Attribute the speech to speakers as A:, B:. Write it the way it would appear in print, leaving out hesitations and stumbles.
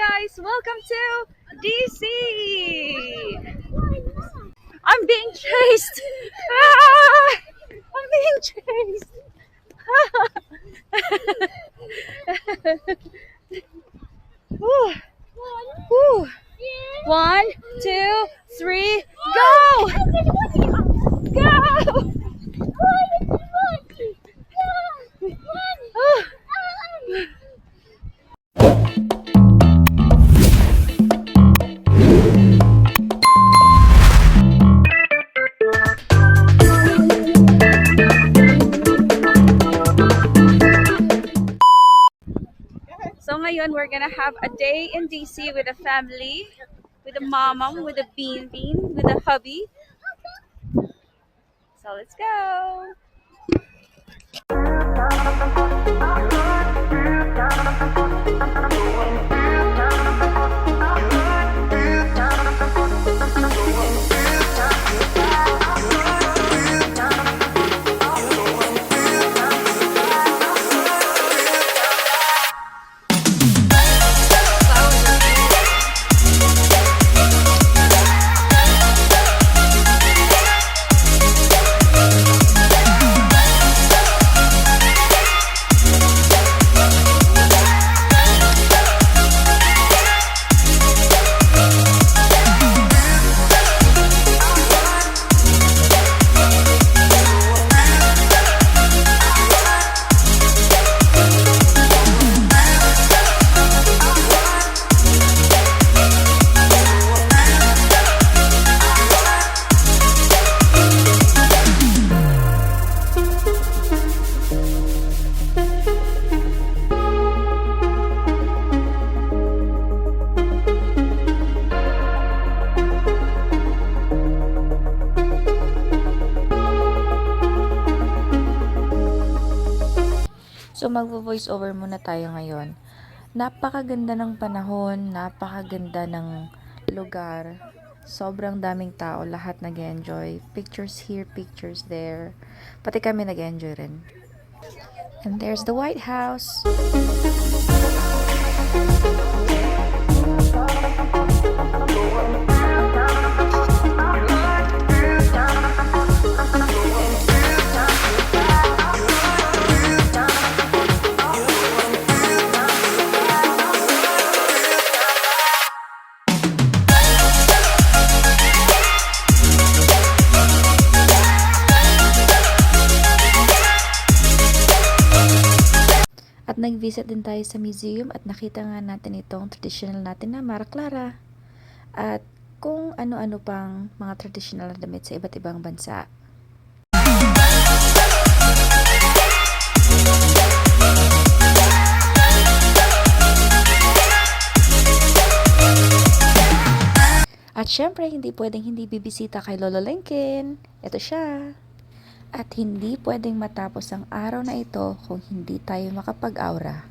A: guys, welcome to DC. I'm being chased. Ah! I'm being chased. Woo. Woo. 1, 2, 3, go! Go! So ngayon, we're gonna have a day in DC with a family, with a mama, with a bean, with a hubby. So let's go! So magvo-voice over muna tayo ngayon. Napakaganda ng panahon, napakaganda ng lugar. Sobrang daming tao, lahat nag-enjoy. Pictures here, pictures there. Pati kami nag-enjoy rin. And there's the White House. At nag-visit din tayo sa museum at nakita nga natin itong traditional natin na Mara Clara. At kung ano-ano pang mga traditional na damit sa iba't ibang bansa. At syempre, hindi pwedeng hindi bibisita kay Lolo Lincoln. Ito siya. At hindi pwedeng matapos ang araw na ito kung hindi tayo makapag-aura.